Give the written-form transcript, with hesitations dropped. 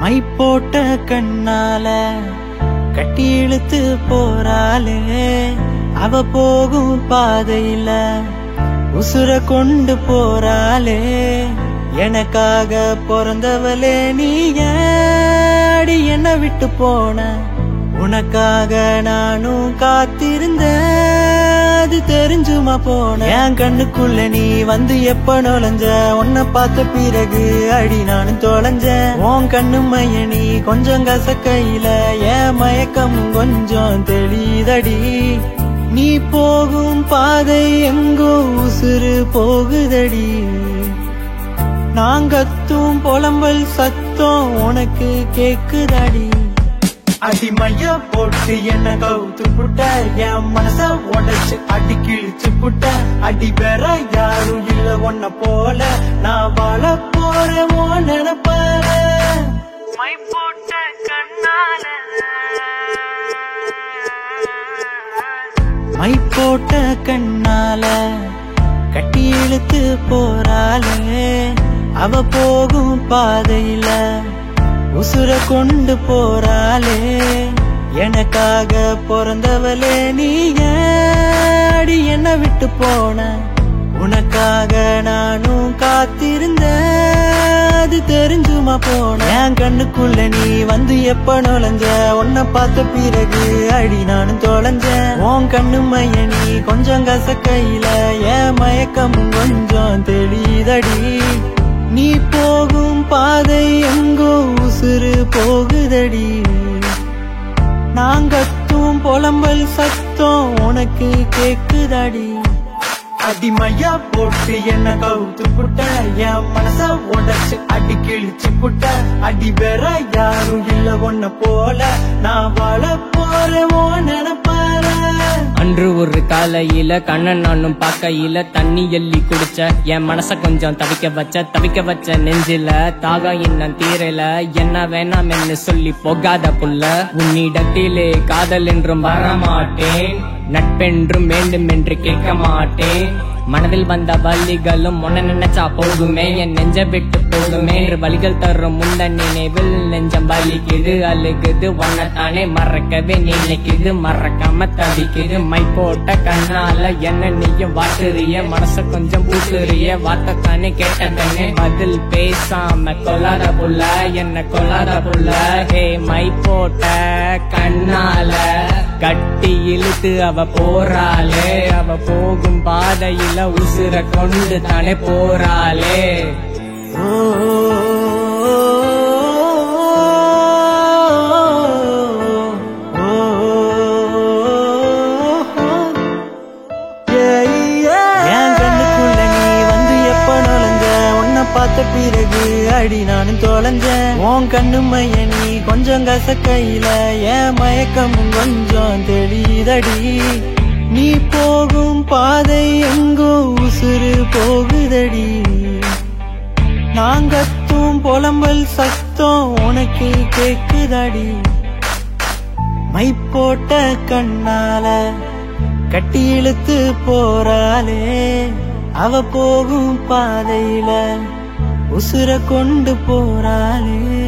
My போட்ட கண்ணால கட்டி இழுத்து போறாளே, அவ போகும் பாதையில உசுர கொண்டு போறாளே. எனக்காக பிறந்தவளே நீ ஏடி என்ன விட்டு போன, உனக்காக நானும் காத்திருந்தேன், அது தெரிஞ்சுமா போன. என் கண்ணுக்குள்ள நீ வந்து எப்ப நுழைஞ்ச, உன்னை பார்த்த பிறகு அடி நானும் தொலைஞ்சேன். உன் கண்ணு மைய நீ கொஞ்சம் கசக்கையில என் மயக்கம் கொஞ்சம் தெளிதடி. நீ போகும் பாதை எங்கோ உசுறு போகுதடி. நாங்கத்தும் புலம்பல் சத்தம் உனக்கு கேக்குதடி. அடிமைய போட்டு என்ன கவுத்து புட்ட, என் மனச உடைச்சு அடி கிழிச்சு புட்ட. அடி வேற யாரும் இல்ல ஒன்ன போல, நான் வாழ போறேன் நினைப்பார. மை போட்ட கண்ணால மை போட்ட கண்ணால கட்டி இழுத்து போறாளே, அவ போகும் பாதையில உசுர கொண்டு போறாளே. எனக்காக பிறந்தவளே நீ ஏடி என்ன விட்டு போன, உனக்காக நானும் காத்திருந்தேன், அது தெரிஞ்சுமா போன. என் கண்ணுக்குள்ள நீ வந்து எப்ப நுழைஞ்ச, உன்னை பார்த்த பிறகு அடி நானும் தொலைஞ்சேன். உன் கண்ணு மைய நீ கொஞ்சம் கசக்கையில என் மயக்கம் கொஞ்சம் தெளிதடி. நீ போகும் பாதை எங்கோ உசுறு போகுதடி. நாங்கத்தும் புலம்பல் சத்தம் உனக்கு கேக்குதடி. அடிமையா போட்டு என்ன கவுத்து புட்ட, என் மனச உடைச்சு அடி கிழிச்சு புட்ட. அடி வேற யாரும் இல்ல ஒன்ன போல, நான் வாழ போறேன் நினைப்பார. அன்று ஒரு காலையில கண்ணன் நானும் பார்க்கையில தண்ணி எள்ளி குடிச்ச, என் மனச கொஞ்சம் தவிக்க வச்ச நெஞ்சில தாகம் இன்னும் தீரல. என்ன வேணாம் என்று சொல்லி போகாத புள்ள, உன்னிடத்திலே காதல் என்றும் வரமாட்டேன், நட்பென்றும் வேண்டும் என்று கேட்க மாட்டேன். மனதில் வந்த வலிகளும் உன்ன நினைச்சா போகுமே, என் நெஞ்ச விட்டு போகுமே என்று வலிகள் தரும் முந்த நினைவில் நெஞ்சம் வலிக்குது அழுகுது. உன்னத்தானே மறக்கவே நினைக்குது, மறக்காம தவிக்குது. மை போட்ட கண்ணால என்ன நீயும் வாட்டுறிய, மனச கொஞ்சம் பூட்டுறிய, வார்த்தைத்தானே கேட்டதானே பதில் பேசாம கொல்லாத புள்ள, என்ன கொல்லாத புள்ள. ஹே மை போட்ட கண்ணால கட்டி இழுத்து அவ போறாளே, அவ போகும் பாதையில உசுர கொண்டு தானே போறாளே. பார்த்த பிறகு அடி நானும் தொலைஞ்சேன். உன் கண்ணு மைய நீ கொஞ்சம் கசக்கையில என் மயக்கம் கொஞ்சம் தெளிதடி. நீ போகும் பாதை எங்கோ உசுறு போகுதடி. நாங்கத்தும் புலம்பல் சத்தம் உனக்கு கேக்குதடி. மை போட்ட கண்ணால கட்டி இழுத்து போறாளே, அவ போகும் பாதையில உசுர கொண்டு போறாளே.